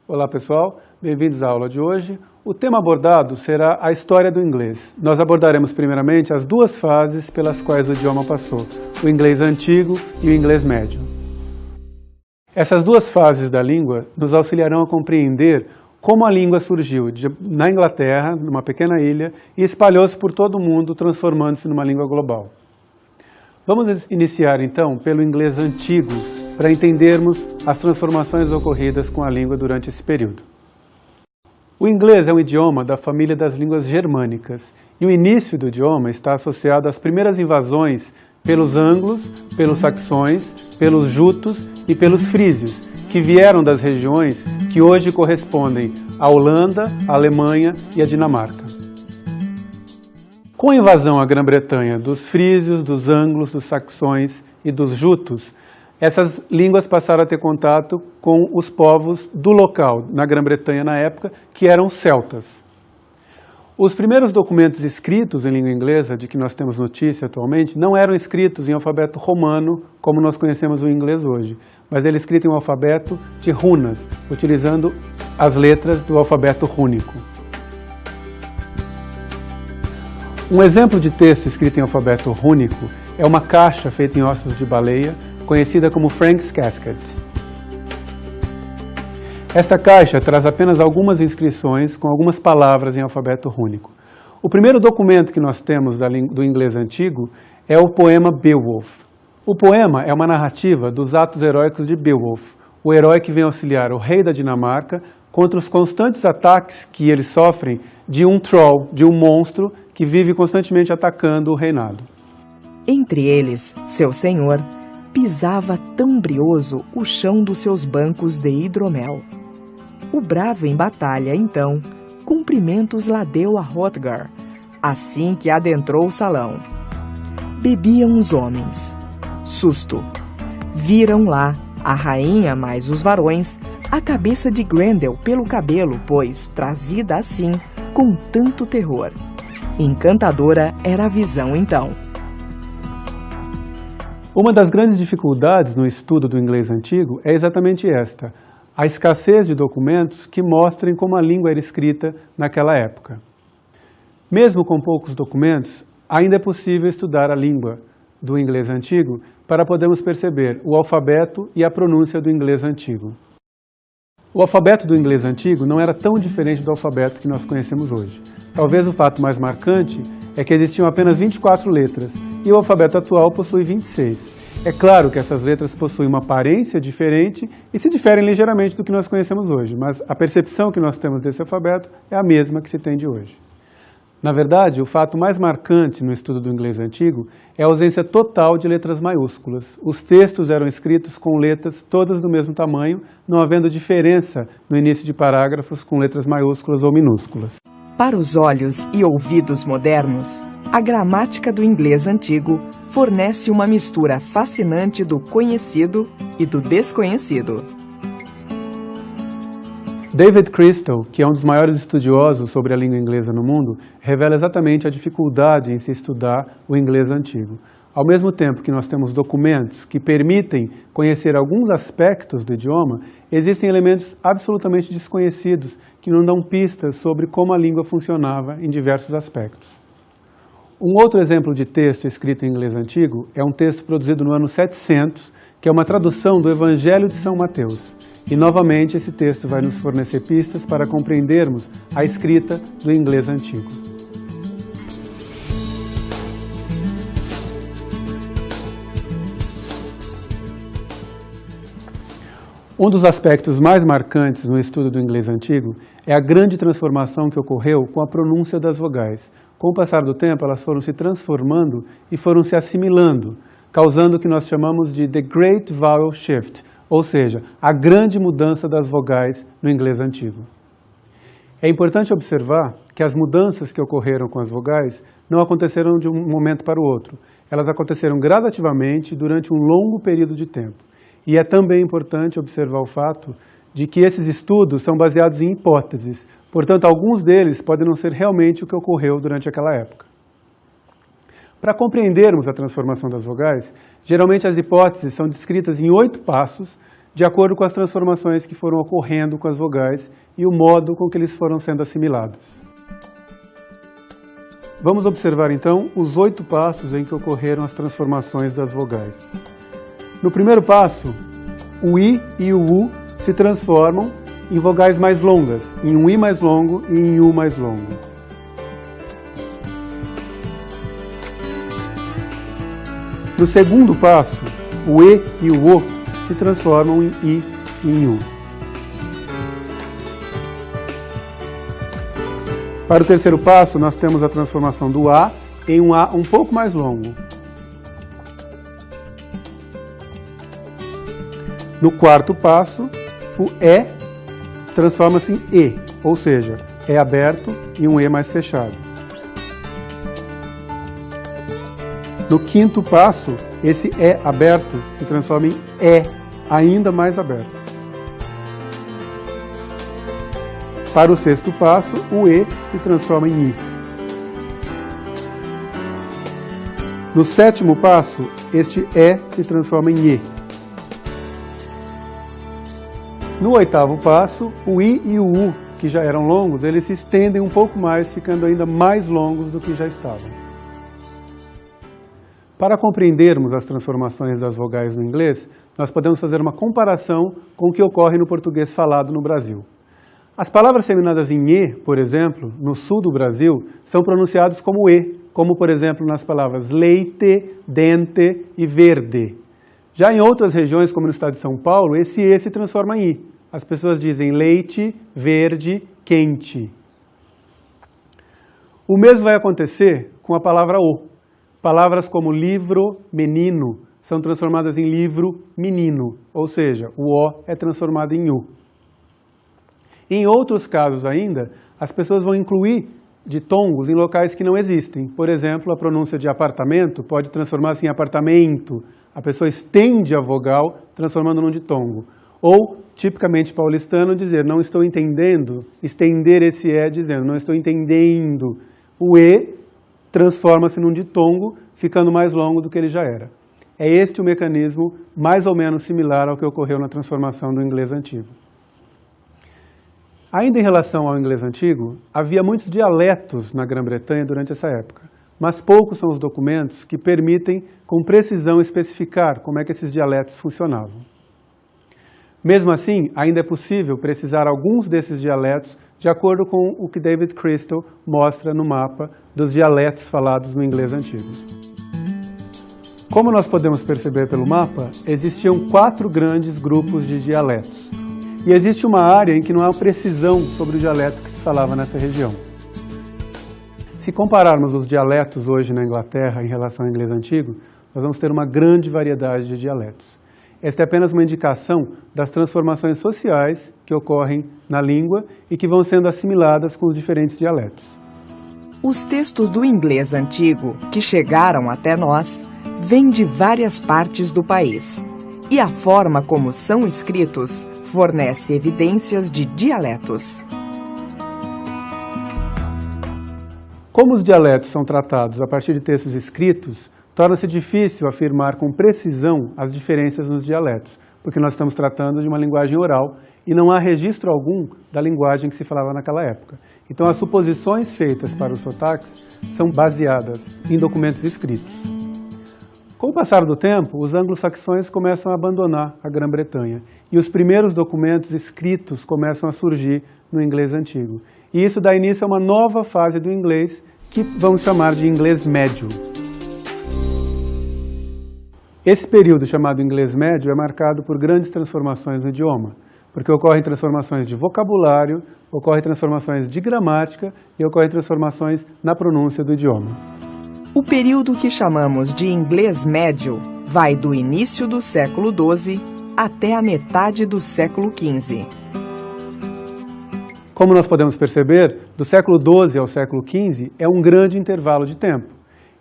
Olá pessoal, bem-vindos à aula de hoje. O tema abordado será a história do inglês. Nós abordaremos primeiramente as duas fases pelas quais o idioma passou, o inglês antigo e o inglês médio. Essas duas fases da língua nos auxiliarão a compreender como a língua surgiu na Inglaterra, numa pequena ilha, e espalhou-se por todo o mundo, transformando-se numa língua global. Vamos iniciar então pelo inglês antigo, para entendermos as transformações ocorridas com a língua durante esse período. O inglês é um idioma da família das línguas germânicas, e o início do idioma está associado às primeiras invasões pelos anglos, pelos saxões, pelos jutos e pelos frísios, que vieram das regiões que hoje correspondem à Holanda, à Alemanha e à Dinamarca. Com a invasão à Grã-Bretanha dos frísios, dos anglos, dos saxões e dos jutos, essas línguas passaram a ter contato com os povos do local, na Grã-Bretanha na época, que eram celtas. Os primeiros documentos escritos em língua inglesa, de que nós temos notícia atualmente, não eram escritos em alfabeto romano, como nós conhecemos o inglês hoje, mas ele é escrito em um alfabeto de runas, utilizando as letras do alfabeto rúnico. Um exemplo de texto escrito em alfabeto rúnico é uma caixa feita em ossos de baleia, conhecida como Frank's Casket. Esta caixa traz apenas algumas inscrições com algumas palavras em alfabeto rúnico. O primeiro documento que nós temos do inglês antigo é o poema Beowulf. O poema é uma narrativa dos atos heróicos de Beowulf, o herói que vem auxiliar o rei da Dinamarca contra os constantes ataques que eles sofrem de um troll, de um monstro que vive constantemente atacando o reinado. Entre eles, seu senhor pisava tão brioso o chão dos seus bancos de hidromel. O bravo em batalha, então, cumprimentos lá deu a Hrothgar, assim que adentrou o salão. Bebiam os homens. Susto. Viram lá, a rainha mais os varões, a cabeça de Grendel pelo cabelo, pois, trazida assim, com tanto terror. Encantadora era a visão, então. Uma das grandes dificuldades no estudo do inglês antigo é exatamente esta, a escassez de documentos que mostrem como a língua era escrita naquela época. Mesmo com poucos documentos, ainda é possível estudar a língua do inglês antigo para podermos perceber o alfabeto e a pronúncia do inglês antigo. O alfabeto do inglês antigo não era tão diferente do alfabeto que nós conhecemos hoje. Talvez o fato mais marcante é que existiam apenas 24 letras e o alfabeto atual possui 26. É claro que essas letras possuem uma aparência diferente e se diferem ligeiramente do que nós conhecemos hoje, mas a percepção que nós temos desse alfabeto é a mesma que se tem de hoje. Na verdade, o fato mais marcante no estudo do inglês antigo é a ausência total de letras maiúsculas. Os textos eram escritos com letras todas do mesmo tamanho, não havendo diferença no início de parágrafos com letras maiúsculas ou minúsculas. Para os olhos e ouvidos modernos, a gramática do inglês antigo fornece uma mistura fascinante do conhecido e do desconhecido. David Crystal, que é um dos maiores estudiosos sobre a língua inglesa no mundo, revela exatamente a dificuldade em se estudar o inglês antigo. Ao mesmo tempo que nós temos documentos que permitem conhecer alguns aspectos do idioma, existem elementos absolutamente desconhecidos que não dão pistas sobre como a língua funcionava em diversos aspectos. Um outro exemplo de texto escrito em inglês antigo é um texto produzido no ano 700, que é uma tradução do Evangelho de São Mateus. E, novamente, esse texto vai nos fornecer pistas para compreendermos a escrita do inglês antigo. Um dos aspectos mais marcantes no estudo do inglês antigo é a grande transformação que ocorreu com a pronúncia das vogais. Com o passar do tempo, elas foram se transformando e foram se assimilando, causando o que nós chamamos de The Great Vowel Shift, ou seja, a grande mudança das vogais no inglês antigo. É importante observar que as mudanças que ocorreram com as vogais não aconteceram de um momento para o outro. Elas aconteceram gradativamente durante um longo período de tempo. E é também importante observar o fato de que esses estudos são baseados em hipóteses. Portanto, alguns deles podem não ser realmente o que ocorreu durante aquela época. Para compreendermos a transformação das vogais, geralmente as hipóteses são descritas em 8 passos, de acordo com as transformações que foram ocorrendo com as vogais e o modo com que eles foram sendo assimilados. Vamos observar então os 8 passos em que ocorreram as transformações das vogais. No primeiro passo, o I e o U se transformam em vogais mais longas, em um I mais longo e em U mais longo. No segundo passo, o E e o O se transformam em I e em U. Para o terceiro passo, nós temos a transformação do A em um A um pouco mais longo. No quarto passo, o E transforma-se em E, ou seja, E aberto e um E mais fechado. No quinto passo, esse E aberto se transforma em E ainda mais aberto. Para o sexto passo, o E se transforma em I. No sétimo passo, este E se transforma em E. No oitavo passo, o I e o U, que já eram longos, eles se estendem um pouco mais, ficando ainda mais longos do que já estavam. Para compreendermos as transformações das vogais no inglês, nós podemos fazer uma comparação com o que ocorre no português falado no Brasil. As palavras terminadas em E, por exemplo, no sul do Brasil, são pronunciadas como E, como por exemplo nas palavras leite, dente e verde. Já em outras regiões, como no estado de São Paulo, esse E se transforma em I. As pessoas dizem leite, verde, quente. O mesmo vai acontecer com a palavra O. Palavras como livro, menino, são transformadas em livro, menino, ou seja, o O é transformado em U. Em outros casos ainda, as pessoas vão incluir ditongos em locais que não existem. Por exemplo, a pronúncia de apartamento pode transformar-se em apartamento. A pessoa estende a vogal, transformando num ditongo. Ou, tipicamente paulistano, dizer não estou entendendo, estender esse E dizendo não estou entendendo. O E transforma-se num ditongo, ficando mais longo do que ele já era. É este o mecanismo mais ou menos similar ao que ocorreu na transformação do inglês antigo. Ainda em relação ao inglês antigo, havia muitos dialetos na Grã-Bretanha durante essa época, mas poucos são os documentos que permitem com precisão especificar como é que esses dialetos funcionavam. Mesmo assim, ainda é possível precisar alguns desses dialetos de acordo com o que David Crystal mostra no mapa dos dialetos falados no inglês antigo. Como nós podemos perceber pelo mapa, existiam 4 grandes grupos de dialetos. E existe uma área em que não há precisão sobre o dialeto que se falava nessa região. Se compararmos os dialetos hoje na Inglaterra em relação ao inglês antigo, nós vamos ter uma grande variedade de dialetos. Esta é apenas uma indicação das transformações sociais que ocorrem na língua e que vão sendo assimiladas com os diferentes dialetos. Os textos do inglês antigo que chegaram até nós vêm de várias partes do país, e a forma como são escritos fornece evidências de dialetos. Como os dialetos são tratados a partir de textos escritos, torna-se difícil afirmar com precisão as diferenças nos dialetos, porque nós estamos tratando de uma linguagem oral e não há registro algum da linguagem que se falava naquela época. Então as suposições feitas para os sotaques são baseadas em documentos escritos. Com o passar do tempo, os anglo-saxões começam a abandonar a Grã-Bretanha e os primeiros documentos escritos começam a surgir no inglês antigo. E isso dá início a uma nova fase do inglês que vamos chamar de inglês médio. Esse período chamado inglês médio é marcado por grandes transformações no idioma, porque ocorrem transformações de vocabulário, ocorrem transformações de gramática e ocorrem transformações na pronúncia do idioma. O período que chamamos de inglês médio vai do início do século XII até a metade do século XV. Como nós podemos perceber, do século XII ao século XV é um grande intervalo de tempo.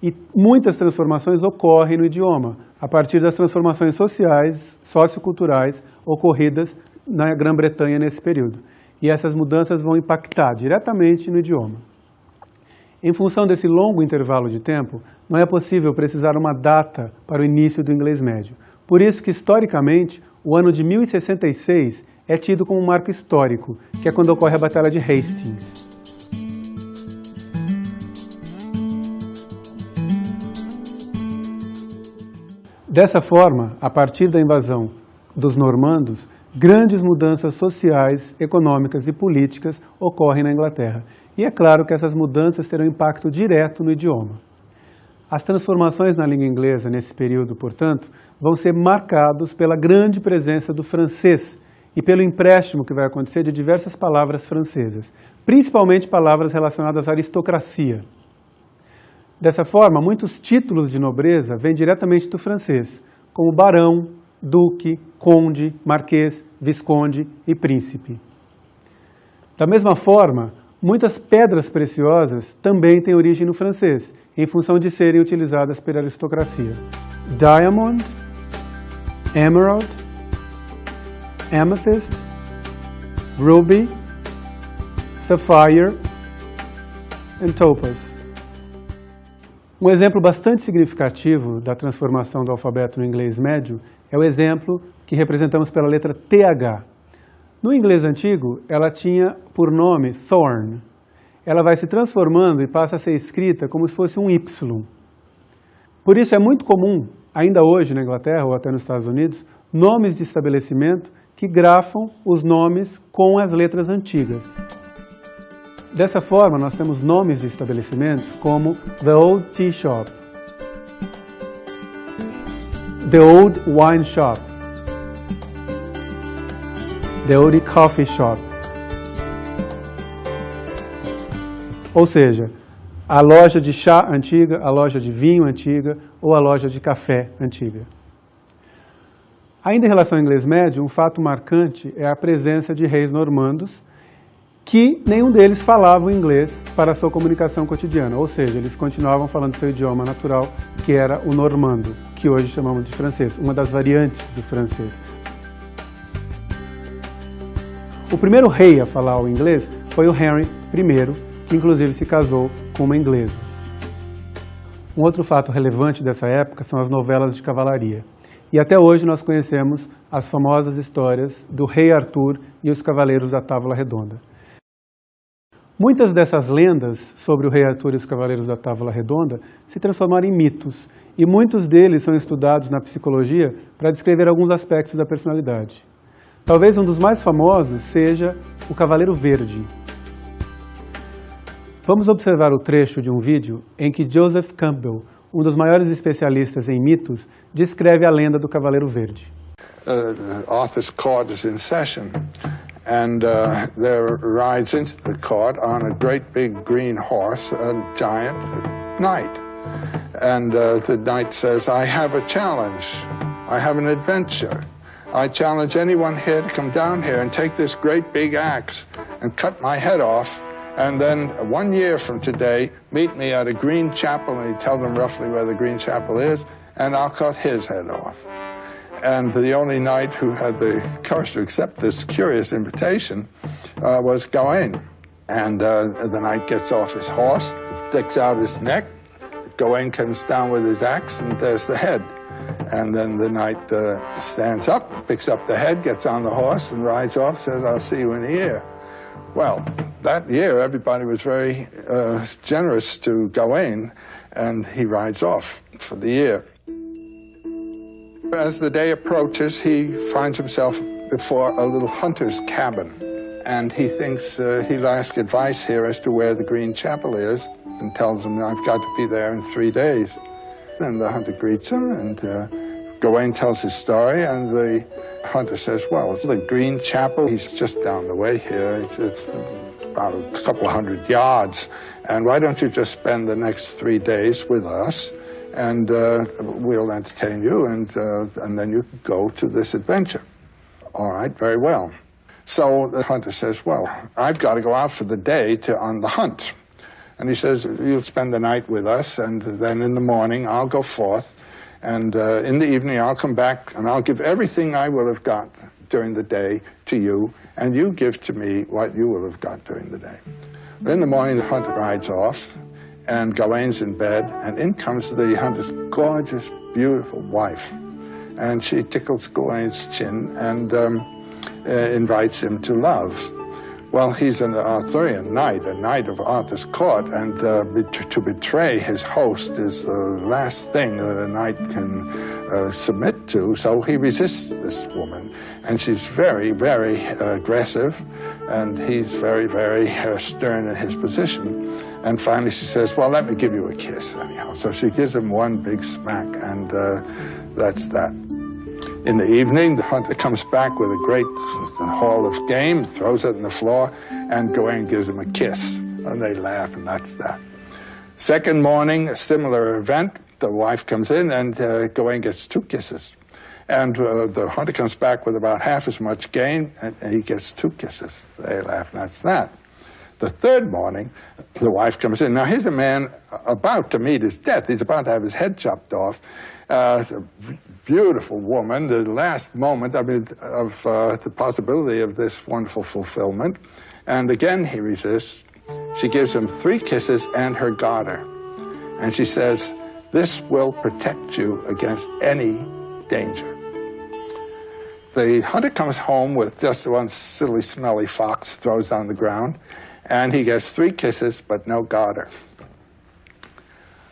E muitas transformações ocorrem no idioma, a partir das transformações sociais, socioculturais, ocorridas na Grã-Bretanha nesse período. E essas mudanças vão impactar diretamente no idioma. Em função desse longo intervalo de tempo, não é possível precisar uma data para o início do inglês médio. Por isso que, historicamente, o ano de 1066 é tido como um marco histórico, que é quando ocorre a Batalha de Hastings. Dessa forma, a partir da invasão dos normandos, grandes mudanças sociais, econômicas e políticas ocorrem na Inglaterra. E é claro que essas mudanças terão impacto direto no idioma. As transformações na língua inglesa nesse período, portanto, vão ser marcados pela grande presença do francês e pelo empréstimo que vai acontecer de diversas palavras francesas, principalmente palavras relacionadas à aristocracia. Dessa forma, muitos títulos de nobreza vêm diretamente do francês, como barão, duque, conde, marquês, visconde e príncipe. Da mesma forma, muitas pedras preciosas também têm origem no francês, em função de serem utilizadas pela aristocracia. Diamond, emerald, amethyst, ruby, sapphire e topaz. Um exemplo bastante significativo da transformação do alfabeto no inglês médio é o exemplo que representamos pela letra TH. No inglês antigo, ela tinha por nome Thorn. Ela vai se transformando e passa a ser escrita como se fosse um Y. Por isso é muito comum, ainda hoje na Inglaterra ou até nos Estados Unidos, nomes de estabelecimento que grafam os nomes com as letras antigas. Dessa forma, nós temos nomes de estabelecimentos como The Old Tea Shop, The Old Wine Shop, The Old Coffee Shop. Ou seja, a loja de chá antiga, a loja de vinho antiga ou a loja de café antiga. Ainda em relação ao inglês médio, um fato marcante é a presença de reis normandos que nenhum deles falava o inglês para a sua comunicação cotidiana, ou seja, eles continuavam falando seu idioma natural, que era o normando, que hoje chamamos de francês, uma das variantes do francês. O primeiro rei a falar o inglês foi o Henry I, que inclusive se casou com uma inglesa. Um outro fato relevante dessa época são as novelas de cavalaria. E até hoje nós conhecemos as famosas histórias do rei Arthur e os cavaleiros da Távola Redonda. Muitas dessas lendas sobre o rei Arthur e os cavaleiros da Távola Redonda se transformaram em mitos, e muitos deles são estudados na psicologia para descrever alguns aspectos da personalidade. Talvez um dos mais famosos seja o Cavaleiro Verde. Vamos observar o trecho de um vídeo em que Joseph Campbell, um dos maiores especialistas em mitos, descreve a lenda do Cavaleiro Verde. Arthur's court is in session, and there rides into the court on a great big green horse, a giant knight. And the knight says, "I have a challenge. I have an adventure. I challenge anyone here to come down here and take this great big axe and cut my head off. And then 1 year from today, meet me at a green chapel," and he tells them roughly where the green chapel is, "and I'll cut his head off." And the only knight who had the courage to accept this curious invitation was Gawain. And the knight gets off his horse, sticks out his neck. Gawain comes down with his axe, and there's the head. And then the knight stands up, picks up the head, gets on the horse, and rides off, says, "I'll see you in a year." Well, that year, everybody was very generous to Gawain, and he rides off for the year. As the day approaches, he finds himself before a little hunter's cabin, and he thinks he'll ask advice here as to where the Green Chapel is, and tells him, "I've got to be there in 3 days." And the hunter greets him, and Gawain tells his story, and the hunter says, "Well, the Green Chapel, he's just down the way here. It's about a couple of 100 yards. And why don't you just spend the next 3 days with us, and we'll entertain you, and then you can go to this adventure." "All right, very well." So the hunter says, "Well, I've got to go out for the day on the hunt." And he says, "You'll spend the night with us, and then in the morning I'll go forth, and in the evening I'll come back, and I'll give everything I will have got during the day to you, and you give to me what you will have got during the day." But in the morning, the hunter rides off, and Gawain's in bed, and in comes the hunter's gorgeous, beautiful wife. and she tickles Gawain's chin and invites him to love. Well, he's an Arthurian knight, a knight of Arthur's court, and to betray his host is the last thing that a knight can submit to, so he resists this woman. And she's very, very aggressive, and he's very, very stern in his position. And finally she says, well, let me give you a kiss anyhow. So she gives him one big smack, and that's that. In the evening, the hunter comes back with a great haul of game, throws it on the floor, and Gawain gives him a kiss. And they laugh, and that's that. Second morning, a similar event. The wife comes in, and Gawain gets 2 kisses. And the hunter comes back with about half as much game, and he gets 2 kisses. They laugh, and that's that. The third morning, the wife comes in. Now, here's a man about to meet his death. He's about to have his head chopped off. Beautiful woman, the last moment, of the possibility of this wonderful fulfillment. And again, he resists. She gives him 3 kisses and her garter. And she says, this will protect you against any danger. The hunter comes home with just one silly, smelly fox, throws on the ground, and he gets 3 kisses, but no garter.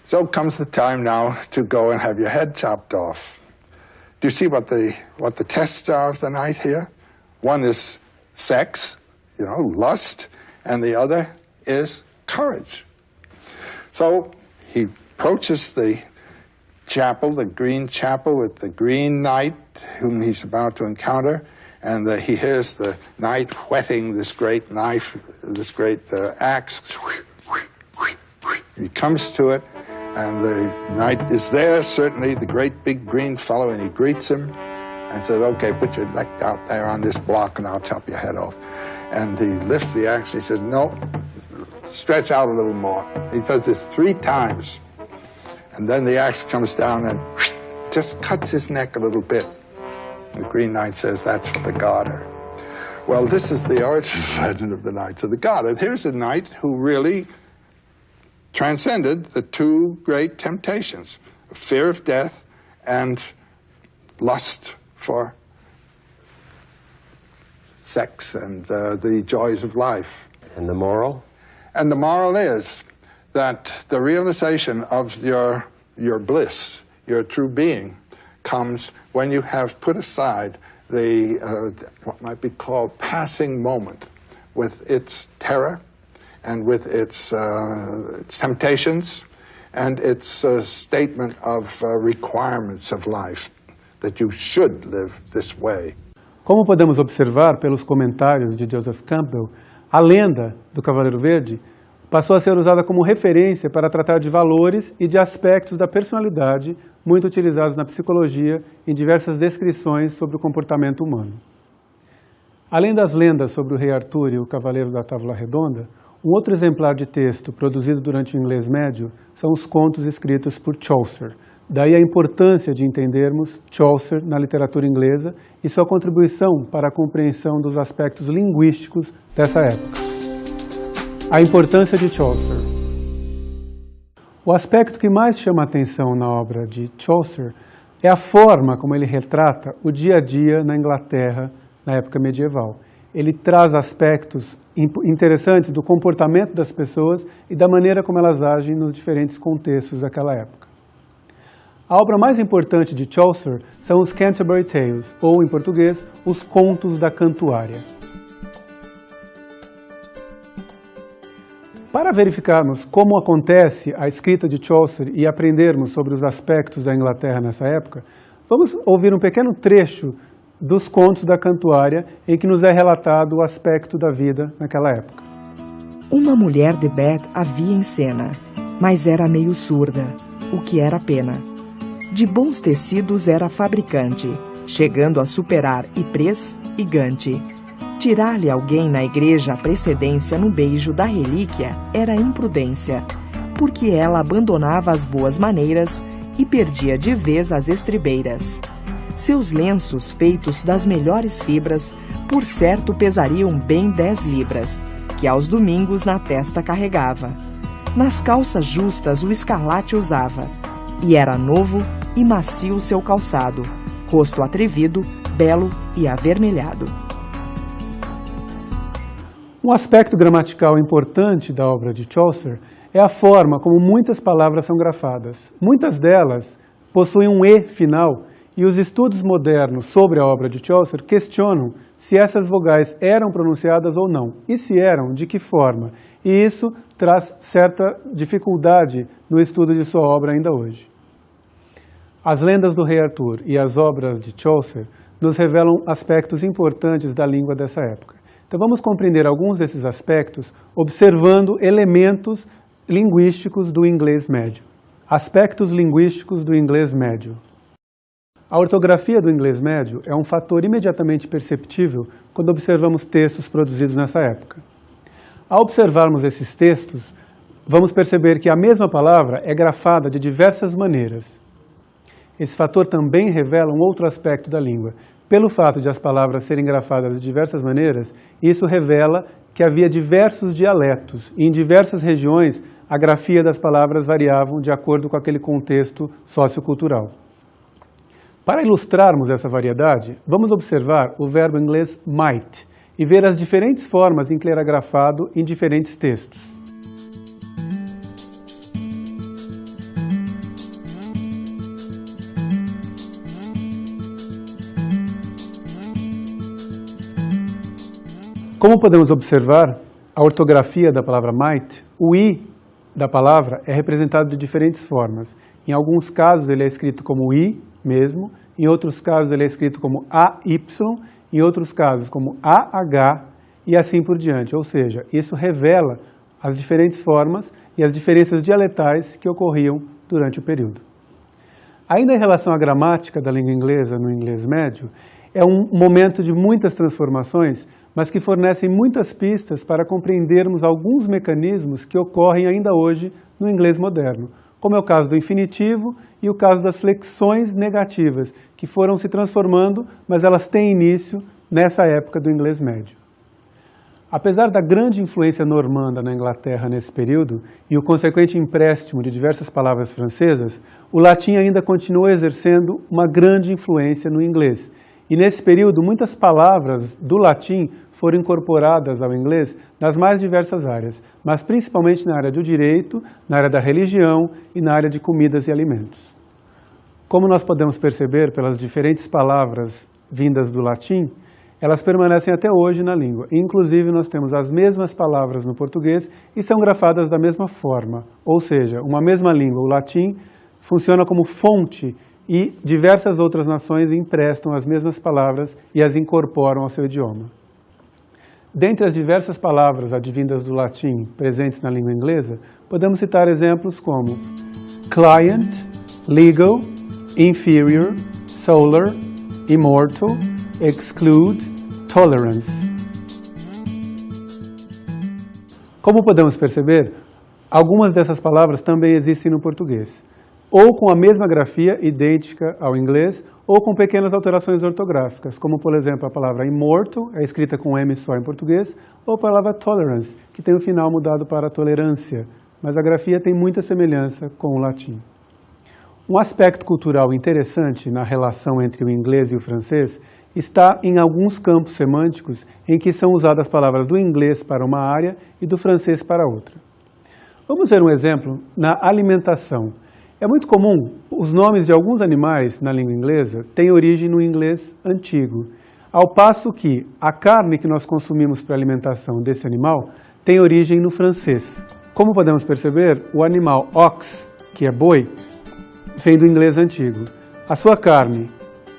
So comes the time now to go and have your head chopped off. Do you see what the tests are of the knight here? One is sex, lust, and the other is courage. So he approaches the chapel, the green chapel, with the green knight whom he's about to encounter, and he hears the knight whetting this great knife, this great axe. He comes to it, and the knight is there, certainly, the great big green fellow, and he greets him and says, okay, put your neck out there on this block and I'll chop your head off. And he lifts the axe, he says, no, stretch out a little more. He does this 3 times. And then the axe comes down and just cuts his neck a little bit. The Green Knight says, that's for the garter. Well, this is the origin legend of the Knights of the Garter. Here's a knight who really transcended the 2 great temptations, fear of death and lust for sex and the joys of life. And the moral? And the moral is that the realization of your bliss, your true being, comes when you have put aside the what might be called passing moment with its terror and with its temptations and its statement of requirements of life, that you should live this way. Como podemos observar pelos comentários de Joseph Campbell, a lenda do Cavaleiro Verde passou a ser usada como referência para tratar de valores e de aspectos da personalidade muito utilizados na psicologia em diversas descrições sobre o comportamento humano. Além das lendas sobre o Rei Arthur e o Cavaleiro da Távola Redonda, um outro exemplar de texto produzido durante o inglês médio são os contos escritos por Chaucer. Daí a importância de entendermos Chaucer na literatura inglesa e sua contribuição para a compreensão dos aspectos linguísticos dessa época. A importância de Chaucer. O aspecto que mais chama a atenção na obra de Chaucer é a forma como ele retrata o dia a dia na Inglaterra na época medieval. Ele traz aspectos interessantes do comportamento das pessoas e da maneira como elas agem nos diferentes contextos daquela época. A obra mais importante de Chaucer são os Canterbury Tales, ou, em português, os Contos da Cantuária. Para verificarmos como acontece a escrita de Chaucer e aprendermos sobre os aspectos da Inglaterra nessa época, vamos ouvir um pequeno trecho dos Contos da Cantuária em que nos é relatado o aspecto da vida naquela época. Uma mulher de Bath havia em cena, mas era meio surda, o que era pena. De bons tecidos era fabricante, chegando a superar Ypres e Gante. Tirar-lhe alguém na igreja a precedência no beijo da relíquia era imprudência, porque ela abandonava as boas maneiras e perdia de vez as estribeiras. Seus lenços, feitos das melhores fibras, por certo pesariam bem 10 libras, que aos domingos na testa carregava. Nas calças justas o escarlate usava, e era novo e macio seu calçado, rosto atrevido, belo e avermelhado. Um aspecto gramatical importante da obra de Chaucer é a forma como muitas palavras são grafadas. Muitas delas possuem um E final e os estudos modernos sobre a obra de Chaucer questionam se essas vogais eram pronunciadas ou não, e se eram, de que forma. E isso traz certa dificuldade no estudo de sua obra ainda hoje. As lendas do rei Arthur e as obras de Chaucer nos revelam aspectos importantes da língua dessa época. Então vamos compreender alguns desses aspectos observando elementos linguísticos do inglês médio. Aspectos linguísticos do inglês médio. A ortografia do inglês médio é um fator imediatamente perceptível quando observamos textos produzidos nessa época. Ao observarmos esses textos, vamos perceber que a mesma palavra é grafada de diversas maneiras. Esse fator também revela um outro aspecto da língua. Pelo fato de as palavras serem grafadas de diversas maneiras, isso revela que havia diversos dialetos e em diversas regiões a grafia das palavras variavam de acordo com aquele contexto sociocultural. Para ilustrarmos essa variedade, vamos observar o verbo inglês might e ver as diferentes formas em que ele era grafado em diferentes textos. Como podemos observar, a ortografia da palavra might, o I da palavra é representado de diferentes formas. Em alguns casos ele é escrito como I mesmo, em outros casos ele é escrito como AY, em outros casos como AH e assim por diante. Ou seja, isso revela as diferentes formas e as diferenças dialetais que ocorriam durante o período. Ainda em relação à gramática da língua inglesa no inglês médio, é um momento de muitas transformações, mas que fornecem muitas pistas para compreendermos alguns mecanismos que ocorrem ainda hoje no inglês moderno, como é o caso do infinitivo e o caso das flexões negativas, que foram se transformando, mas elas têm início nessa época do inglês médio. Apesar da grande influência normanda na Inglaterra nesse período e o consequente empréstimo de diversas palavras francesas, o latim ainda continua exercendo uma grande influência no inglês. E nesse período, muitas palavras do latim foram incorporadas ao inglês nas mais diversas áreas, mas principalmente na área do direito, na área da religião e na área de comidas e alimentos. Como nós podemos perceber pelas diferentes palavras vindas do latim, elas permanecem até hoje na língua. Inclusive, nós temos as mesmas palavras no português e são grafadas da mesma forma. Ou seja, uma mesma língua, o latim, funciona como fonte e diversas outras nações emprestam as mesmas palavras e as incorporam ao seu idioma. Dentre as diversas palavras advindas do latim presentes na língua inglesa, podemos citar exemplos como client, legal, inferior, solar, immortal, exclude, tolerance. Como podemos perceber, algumas dessas palavras também existem no português, ou com a mesma grafia idêntica ao inglês, ou com pequenas alterações ortográficas, como por exemplo a palavra immortal, é escrita com M só em português, ou a palavra tolerance, que tem o final mudado para tolerância, mas a grafia tem muita semelhança com o latim. Um aspecto cultural interessante na relação entre o inglês e o francês está em alguns campos semânticos em que são usadas as palavras do inglês para uma área e do francês para outra. Vamos ver um exemplo na alimentação. É muito comum, os nomes de alguns animais na língua inglesa têm origem no inglês antigo, ao passo que a carne que nós consumimos para a alimentação desse animal tem origem no francês. Como podemos perceber, o animal ox, que é boi, vem do inglês antigo. A sua carne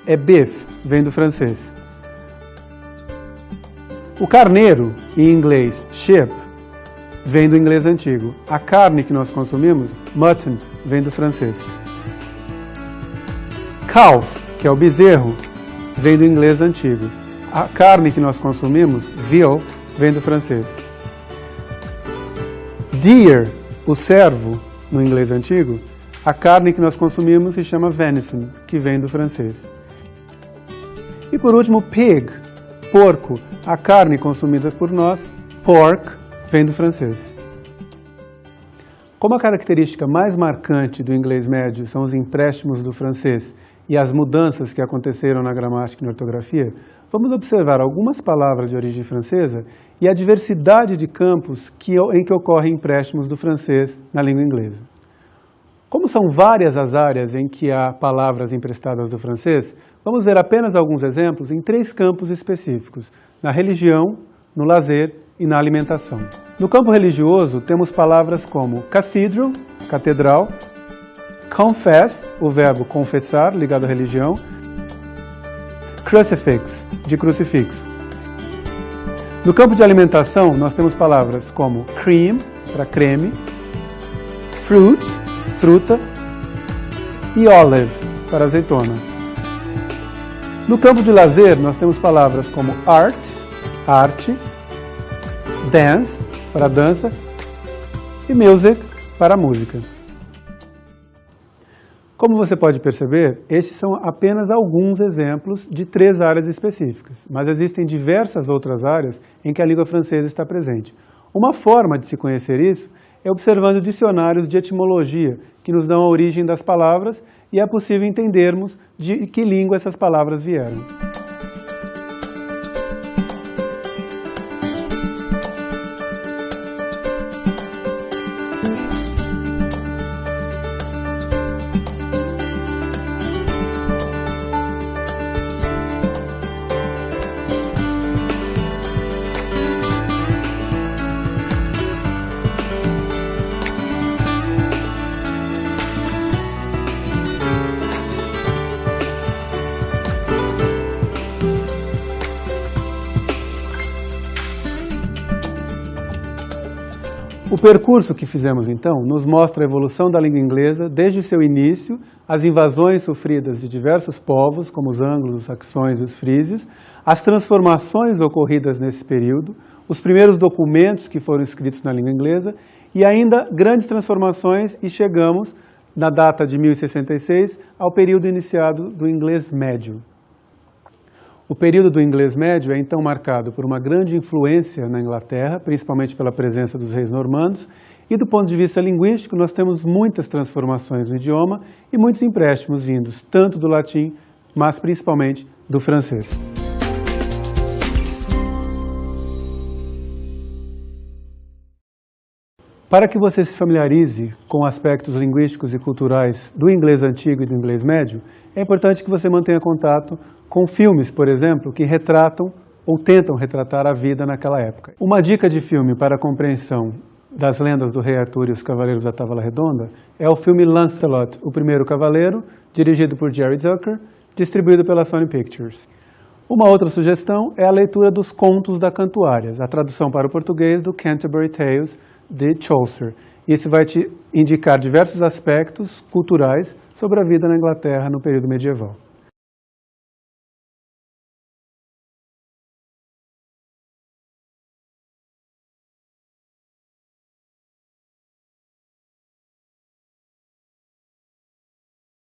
é beef, vem do francês. O carneiro, em inglês sheep, vem do inglês antigo. A carne que nós consumimos, mutton, vem do francês. Calf, que é o bezerro, vem do inglês antigo. A carne que nós consumimos, veal, vem do francês. Deer, o cervo, no inglês antigo, a carne que nós consumimos se chama venison, que vem do francês. E por último, pig, porco, a carne consumida por nós, pork, vem do francês. Como a característica mais marcante do inglês médio são os empréstimos do francês e as mudanças que aconteceram na gramática e na ortografia, vamos observar algumas palavras de origem francesa e a diversidade de campos em que ocorrem empréstimos do francês na língua inglesa. Como são várias as áreas em que há palavras emprestadas do francês, vamos ver apenas alguns exemplos em 3 campos específicos: na religião, no lazer e na alimentação. No campo religioso, temos palavras como cathedral, catedral, confess, o verbo confessar, ligado à religião, crucifix, de crucifixo. No campo de alimentação, nós temos palavras como cream, para creme, fruit, fruta, e olive, para azeitona. No campo de lazer, nós temos palavras como art, arte, dance, para dança, e music, para música. Como você pode perceber, estes são apenas alguns exemplos de 3 áreas específicas, mas existem diversas outras áreas em que a língua francesa está presente. Uma forma de se conhecer isso é observando dicionários de etimologia que nos dão a origem das palavras e é possível entendermos de que língua essas palavras vieram. O percurso que fizemos, então, nos mostra a evolução da língua inglesa desde o seu início, as invasões sofridas de diversos povos, como os anglos, os saxões e os frísios, as transformações ocorridas nesse período, os primeiros documentos que foram escritos na língua inglesa e ainda grandes transformações, e chegamos, na data de 1066, ao período iniciado do inglês médio. O período do inglês médio é então marcado por uma grande influência na Inglaterra, principalmente pela presença dos reis normandos, e do ponto de vista linguístico nós temos muitas transformações no idioma e muitos empréstimos vindos tanto do latim, mas principalmente do francês. Para que você se familiarize com aspectos linguísticos e culturais do inglês antigo e do inglês médio, é importante que você mantenha contato com filmes, por exemplo, que retratam ou tentam retratar a vida naquela época. Uma dica de filme para a compreensão das lendas do Rei Arthur e os Cavaleiros da Távola Redonda é o filme Lancelot, o Primeiro Cavaleiro, dirigido por Jerry Zucker, distribuído pela Sony Pictures. Uma outra sugestão é a leitura dos Contos da Cantuárias, a tradução para o português do Canterbury Tales, de Chaucer. Isso vai te indicar diversos aspectos culturais sobre a vida na Inglaterra no período medieval.